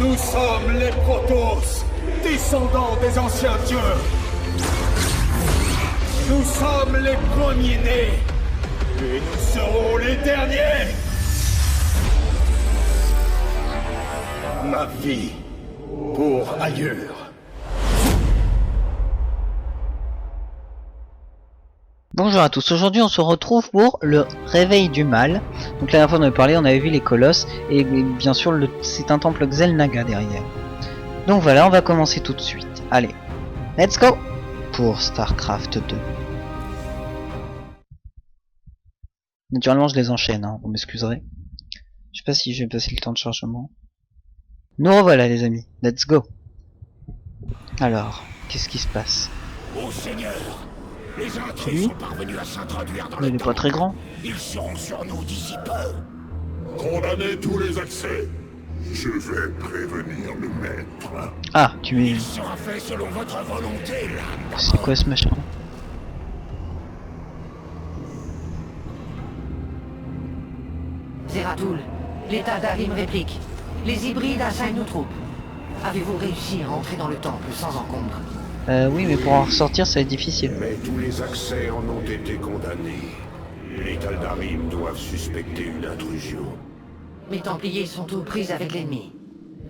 Nous sommes les Protoss, descendants des anciens dieux. Nous sommes les premiers-nés, et nous serons les derniers. Ma vie pour ailleurs. Bonjour à tous, aujourd'hui on se retrouve pour le réveil du mal. Donc la dernière fois on avait parlé, on avait vu les colosses et bien sûr c'est un temple Xel'Naga derrière. Donc voilà, on va commencer tout de suite. Allez, let's go pour StarCraft 2. Naturellement je les enchaîne, hein, vous m'excuserez. Je sais pas si je vais passer le temps de chargement. Nous revoilà les amis, let's go. Alors, qu'est-ce qui se passe? Ô Seigneur, les intrus sont parvenus à s'introduire dans Il le est pas très grand. Ils seront sur nous d'ici peu. Condamnez tous les accès. Je vais prévenir le maître. Ah, tu mets... Il sera fait selon votre volonté, là. C'est quoi ce machin? Zeratul, l'état d'Arim réplique. Les hybrides assaillent nos troupes. Avez-vous réussi à entrer dans le temple sans encombre? Oui, mais pour en ressortir ça va être difficile. Mais tous les accès en ont été condamnés. Les Tal'Darim doivent suspecter une intrusion. Mes Templiers sont aux prises avec l'ennemi.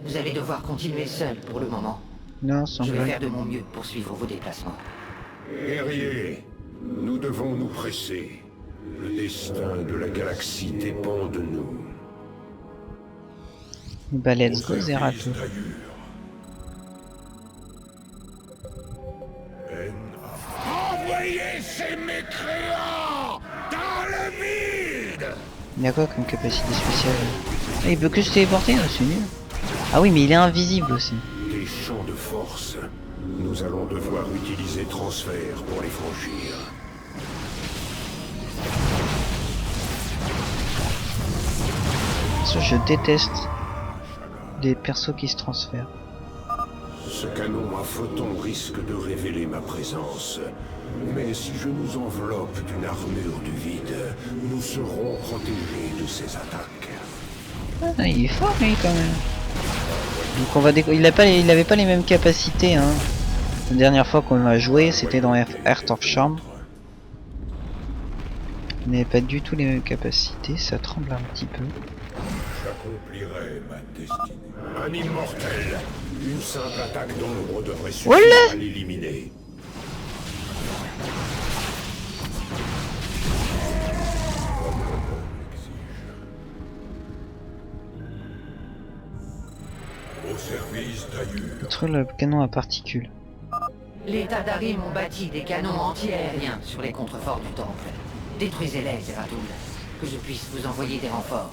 Vous allez devoir continuer seul pour le moment. Non, sans Je vais blague. faire de mon mieux pour suivre vos déplacements. Guerriers, nous devons nous presser. Le destin de la galaxie dépend de nous. Bah let's go Zeratul. Envoyez ces mécréants dans le vide. Il a quoi comme capacité spéciale? Ah, il peut que se téléporter, c'est nul. Ah oui, mais il est invisible aussi. Des champs de force. Nous allons devoir utiliser transfert pour les franchir. Ça, je déteste les persos qui se transfèrent. Ce canon à photons risque de révéler ma présence. Mais si je nous enveloppe d'une armure du vide, nous serons protégés de ces attaques. Ah, il est fort lui quand même. Donc on va il avait pas les mêmes capacités hein. La dernière fois qu'on a joué c'était dans Heart of Charm. Il n'avait pas du tout les mêmes capacités, ça tremble un petit peu. J'accomplirai ma destinée. Un immortel. Une simple attaque d'ombre devrait suffire Olé à l'éliminer. Au service d'Ayur. Contre le canon à particules. Les Tal'Darim ont bâti des canons anti-aériens sur les contreforts du temple. Détruisez-les, Zeratul, que je puisse vous envoyer des renforts.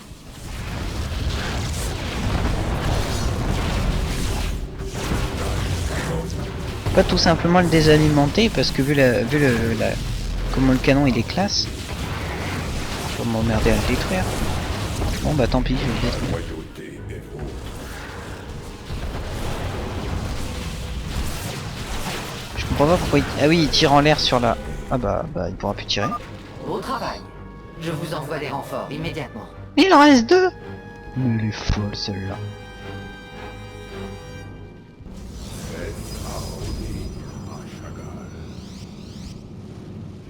Pas tout simplement le désalimenter parce que vu comment le canon il est classe. Je vais m'emmerder à le détruire. Bon bah tant pis, je vais le détruire. Royauté est vôtre. Je comprends pas pourquoi il... Ah oui, il tire en l'air sur la... Ah bah il pourra plus tirer. Au travail. Je vous envoie des renforts immédiatement. Mais il en reste deux. Mais elle est folle celle-là.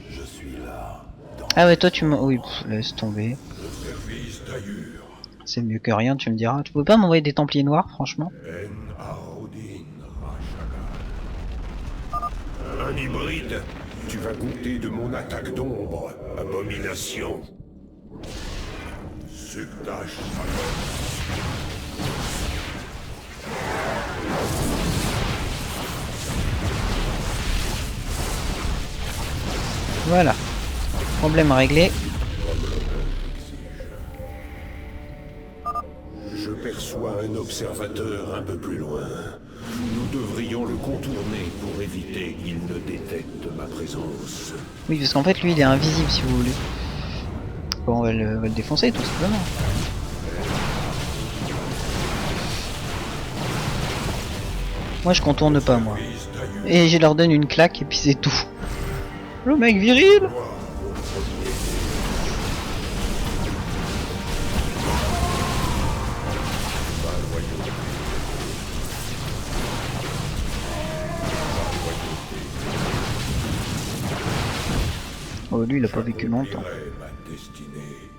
Je suis là. Ah ouais toi tu me... Oui, laisse tomber. Au service d'Ayur. C'est mieux que rien, tu me diras. Tu peux pas m'envoyer des Templiers noirs, franchement? Un hybride. Tu vas goûter de mon attaque d'ombre, abomination. Subdash. Voilà. Problème réglé. Je perçois un observateur un peu plus loin. Nous devrions le contourner pour éviter qu'il ne détecte ma présence. Oui, parce qu'en fait, lui, il est invisible, si vous voulez. Bon, on va le défoncer, tout simplement. Moi, je contourne pas, moi. Et je leur donne une claque, et puis c'est tout. Le mec viril. lui il a pas vécu longtemps. J'accomplirai ma destinée.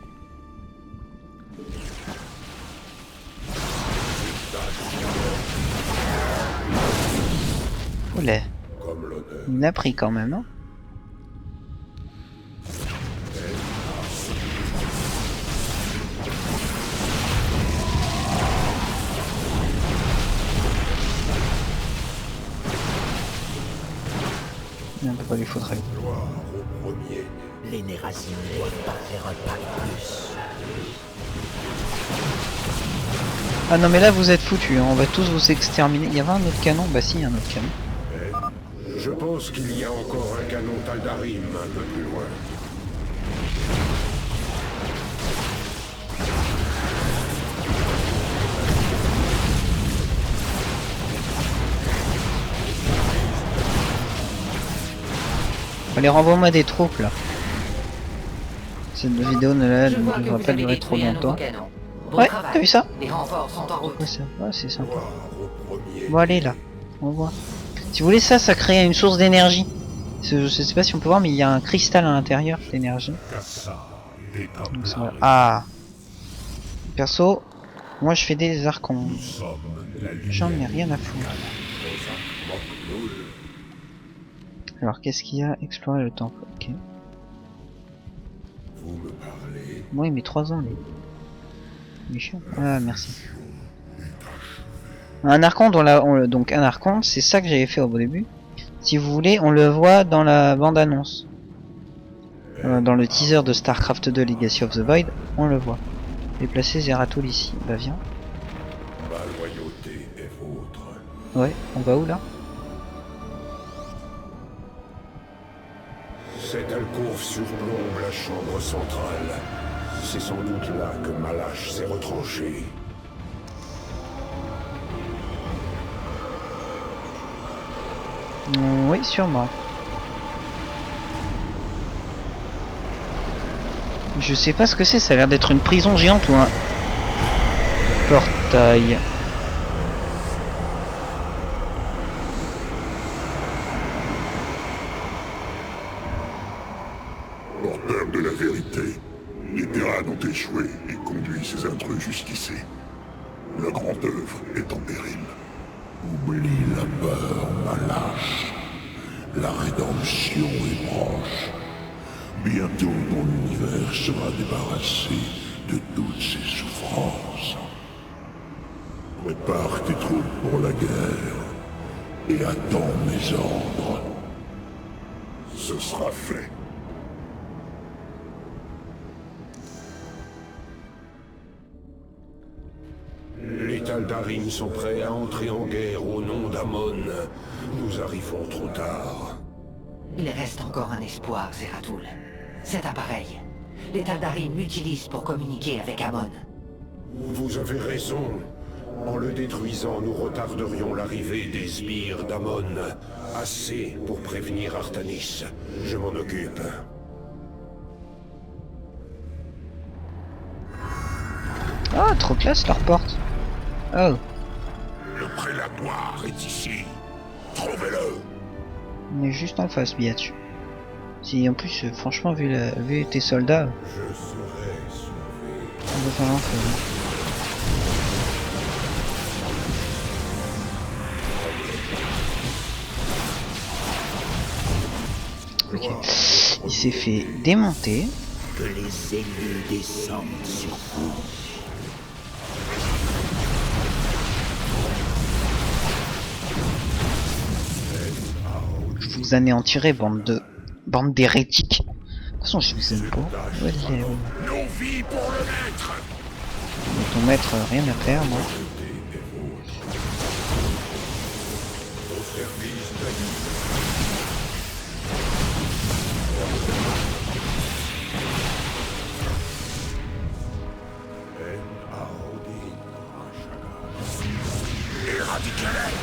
Oula, Comme l'honneur. il a pris quand même, hein. On peut pas lui foutre avec. Gloire au premier. Les Néraziens ne doivent pas faire un pas de plus. Ah non mais là vous êtes foutus, hein. On va tous vous exterminer. Il y avait un autre canon? Bah si, il y a un autre canon. Je pense qu'il y a encore un canon Taldarim un peu plus loin. Allez, renvoie-moi des troupes là. Cette vidéo ne Je vois que devra vous pas avez durer trop détruit un nouveau longtemps. canon. Bon Ouais, travail. t'as vu ça? Les renforts sont en route. Ouais, c'est sympa. Gloire au premier. Bon allez là, on voit. Si vous voulez ça crée une source d'énergie. Je sais pas si on peut voir mais il y a un cristal à l'intérieur d'énergie. Donc ça va. Ah. Perso, moi je fais des archons. J'en ai rien à foutre. Alors qu'est-ce qu'il y a? Explorer le temple, ok. Vous me parlez. Moi il met 3 ans lui. Il est chiant. Ah merci. Un archonte, donc un archonte, c'est ça que j'avais fait au début. Si vous voulez, on le voit dans la bande-annonce. Dans le teaser de StarCraft 2 Legacy of the Void, on le voit. Déplacer Zeratul ici. Bah viens. Ma loyauté est vôtre. Ouais, on va où là? Cette alcôve surplombe la chambre centrale. C'est sans doute là que Malache s'est retranché. Oui, sûrement. Je sais pas ce que c'est, ça a l'air d'être une prison géante ou un portail. Porteur de la vérité, les Terrans ont échoué et conduit ces intrus jusqu'ici. La grande œuvre est en péril. Oublie la peur, Malache. La rédemption est proche. Bientôt ton univers sera débarrassé de toutes ses souffrances. Prépare tes troupes pour la guerre et attends mes ordres. Ce sera fait. Les Taldarim sont prêts à entrer en guerre au nom d'Amon. Nous arrivons trop tard. Il reste encore un espoir, Zeratul. Cet appareil. Les Taldarim l'utilisent pour communiquer avec Amon. Vous avez raison. En le détruisant, nous retarderions l'arrivée des sbires d'Amon. Assez pour prévenir Artanis. Je m'en occupe. Ah, trop classe leur porte. Oh, Le prélatoire est ici. Trouvez-le. on est juste en face, biatch. Si en plus, franchement, vu tes soldats, Je serai sauvé. on va faire l'enfer. Ok. Il s'est fait démonter. Que les élus descendent sur vous. Je vous anéantirai, bande d'hérétiques. De toute façon, je vous aime pas. Ouais, Nos vies pour le maître. ton maître, rien à faire, moi. Au service d'Ali. Éradiquez-les.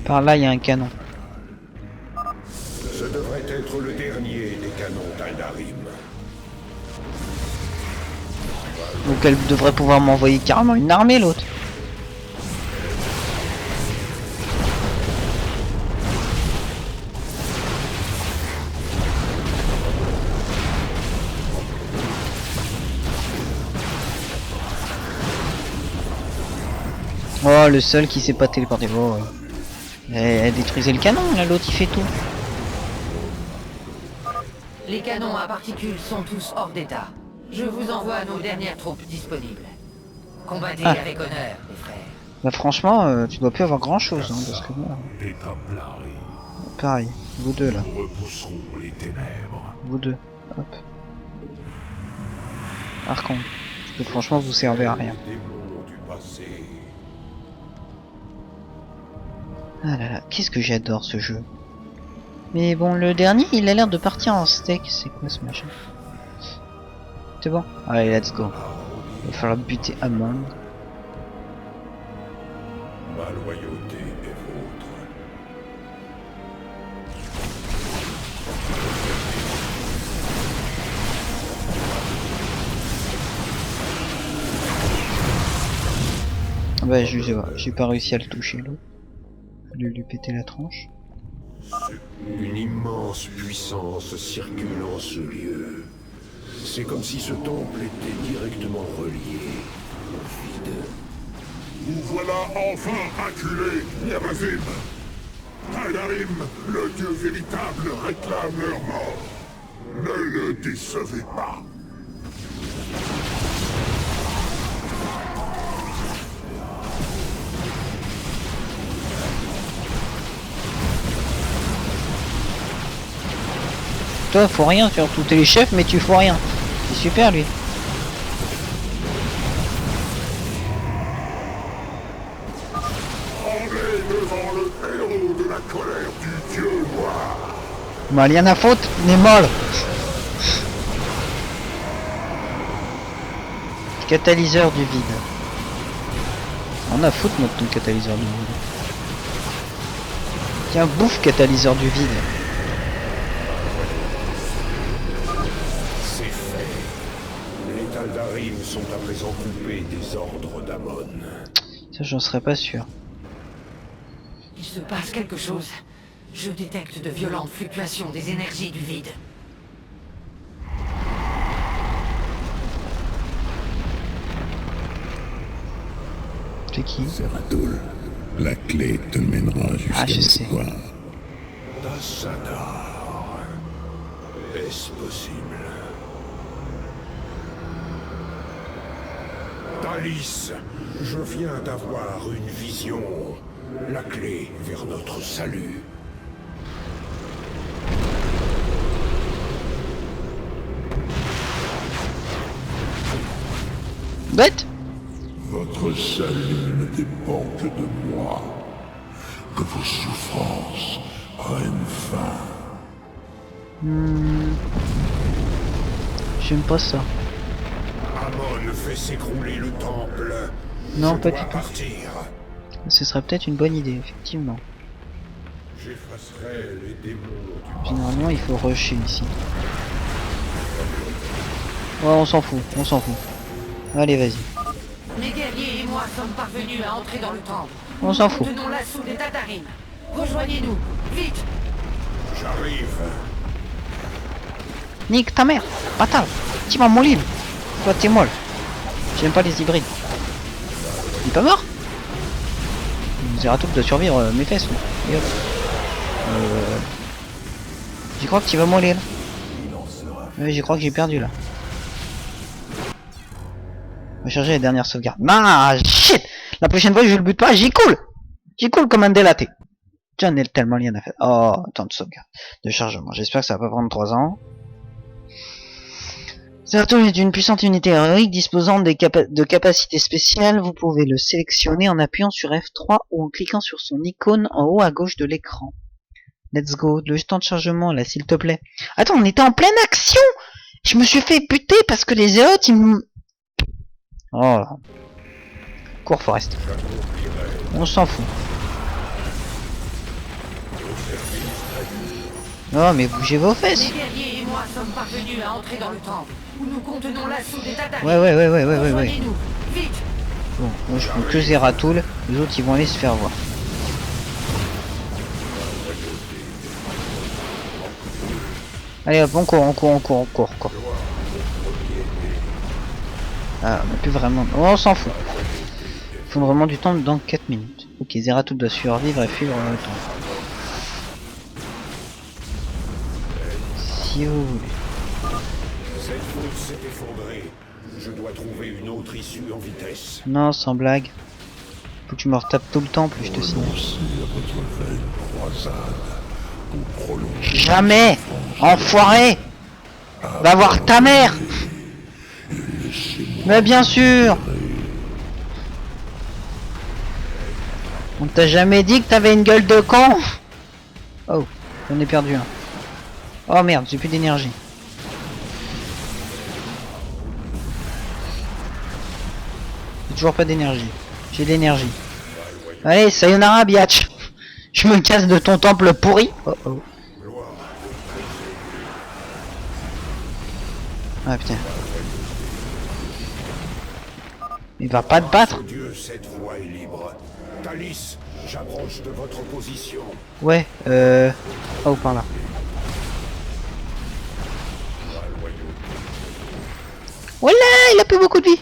Par là, il y a un canon. Ce devrait être le dernier des canons Taldarim. Donc elle devrait pouvoir m'envoyer carrément une armée l'autre. Oh, le seul qui s'est pas téléporté. Oh, ouais. Elle détruisait le canon, là, l'autre il fait tout. Les canons à particules sont tous hors d'état. Je vous envoie nos dernières troupes disponibles. Combattez avec honneur, les frères. Bah franchement, tu dois plus avoir grand chose, hein, parce que bon, Les Templaris, pareil, vous deux là, nous repousserons les ténèbres. vous deux, hop. Archon, parce que franchement vous servez à rien. Les démons du passé. Ah là là, qu'est-ce que j'adore ce jeu. Mais bon, le dernier, il a l'air de partir en steak. C'est quoi ce machin? C'est bon? Allez, let's go. Il va falloir buter Amon. Ma loyauté est vôtre. Bah, j'ai pas réussi à le toucher, l'autre. Fallu lui péter la tranche. Une immense puissance circule en ce lieu. C'est comme si ce temple était directement relié au vide. Vous voilà enfin acculés, Niamazim. Tadarim, le dieu véritable, réclame leur mort. Ne le décevez pas. Toi, faut rien, surtout t'es les chefs, mais tu fous rien. C'est super lui. Tremblez devant le héros de la colère du dieu noir. Bah, rien à faute, il est mort. Catalyseur du vide. On a foutre notre ton catalyseur du vide. Tiens, bouffe catalyseur du vide. C'est fait. Les Taldarim sont à présent coupés des ordres d'Amon. Ça, j'en serais pas sûr. Il se passe quelque chose. Je détecte de violentes fluctuations des énergies du vide. C'est qui? Zeratul, la clé te mènera jusqu'à Ah, je sais. l'espoir. Tassadar. Est-ce possible? Thalys, je viens d'avoir une vision. La clé vers notre salut. Bête. Votre salut ne dépend que de moi. Que vos souffrances prennent fin. J'aime pas ça. Amon fait s'écrouler le temple. Non, Je pas dois du tout. partir. Ce serait peut-être une bonne idée, effectivement. J'effacerai les démons du Généralement, il faut rusher ici. Ouais, on s'en fout, on s'en fout. Allez, vas-y. Les guerriers et moi sommes parvenus à entrer dans le temple. On s'en fout. Tenons l'assaut des Tatarim. Rejoignez-nous, vite. J'arrive. Nique ta mère, bâtard. Tu m'as mon livre. Toi, t'es molle. J'aime pas les hybrides. Il est pas mort? Zeratul doit survivre mes fesses. Lui. Et hop. J'y crois que tu vas moller là. Ouais, j'y crois que j'ai perdu là. On va charger la dernière sauvegarde. Ah shit. La prochaine fois je le bute pas, j'y coule. J'y coule comme un délaté. J'en ai tellement rien à faire. Oh, tant de sauvegarde. De chargement. J'espère que ça va pas prendre 3 ans. Zeratul est une puissante unité héroïque disposant de capacités spéciales. Vous pouvez le sélectionner en appuyant sur F3 ou en cliquant sur son icône en haut à gauche de l'écran. Let's go. Le temps de chargement là, s'il te plaît. Attends, on était en pleine action. Je me suis fait buter parce que les zérotes, ils me... Oh. Cours, Forest. On s'en fout. Oh, mais bougez vos fesses. Les guerriers et moi moi sommes parvenus à entrer dans le temple, où nous contenons l'assaut des Tataris. Ouais. Rejoignez-nous, vite. Bon, moi je prends que Zeratul, les autres ils vont aller se faire voir. Allez hop, on court. Ah, on a plus vraiment... Oh, on s'en fout. Effondrement du temple dans 4 minutes. Ok, Zeratul doit survivre et fuir le temps. Si vous voulez. Cette route s'est effondrée. Je dois trouver une autre issue en vitesse. Non, sans blague. Faut que tu me retapes tout le temps, plus je te signale. Renoncez à votre vaine croisade pour prolonger. Jamais, enfoiré. Va voir ta mère. Mais bien sûr. On t'a jamais dit que t'avais une gueule de con. Oh, j'en ai perdu un. Oh merde, j'ai plus d'énergie. J'ai toujours pas d'énergie. J'ai de l'énergie. Allez, sayonara biatch. Je me casse de ton temple pourri. Oh oh. Ah putain. Il va pas te battre. Dieu, cette voie est libre. Thalys, j'approche de votre position. Ouais, oh par là. Voilà, il a plus beaucoup de vie.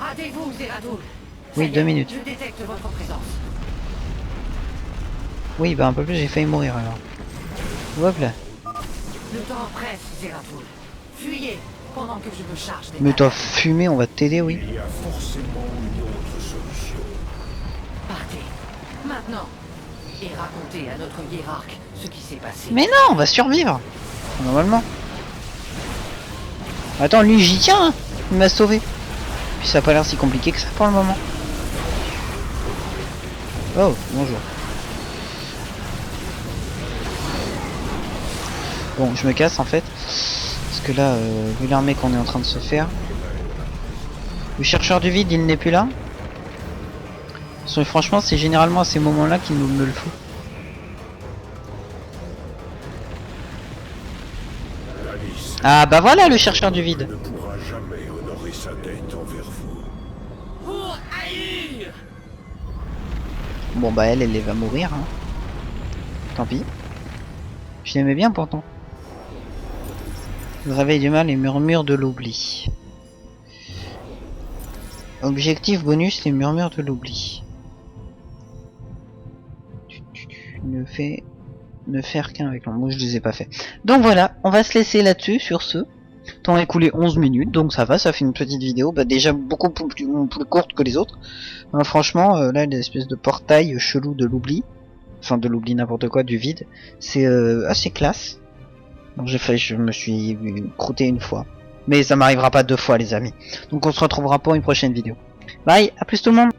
Hâtez-vous, Zeratul. Oui, Ça y 2 est, minutes. Je détecte votre présence. Oui, bah un peu plus, j'ai failli mourir alors. Hop là. Le temps presse, Zeratul. Fuyez pendant que je me charge des Mais toi, Tataris. fumer, on va t'aider, oui. Il y a forcément une autre solution. Partez, maintenant, et racontez à notre hiérarque ce qui s'est passé. Mais non, on va survivre. Normalement. Attends, lui, j'y tiens, hein. Il m'a sauvé. Puis ça a pas l'air si compliqué que ça pour le moment. Oh, bonjour. Bon, je me casse en fait. Parce que là, vu l'armée qu'on est en train de se faire. Le chercheur du vide, il n'est plus là. Franchement, c'est généralement à ces moments-là qu'il me le faut. Thalys Ah bah voilà le chercheur du vide. ne pourra jamais honorer sa dette envers vous. Pour haïr. Bon bah elle va mourir. Hein. Tant pis. Je l'aimais bien pourtant. Le réveil du mal et murmure de l'oubli. Objectif bonus, les murmures de l'oubli. Ne faire qu'un avec l'ombre. Moi je les ai pas fait. Donc voilà, on va se laisser là-dessus sur ce. Temps écoulé 11 minutes, donc ça va, ça fait une petite vidéo, bah déjà beaucoup plus courte que les autres. Franchement, là l'espèce de portail chelou de l'oubli, enfin de l'oubli n'importe quoi, du vide, c'est assez classe. Donc je me suis croûté une fois. Mais ça m'arrivera pas 2 fois les amis. Donc on se retrouvera pour une prochaine vidéo. Bye, à plus tout le monde.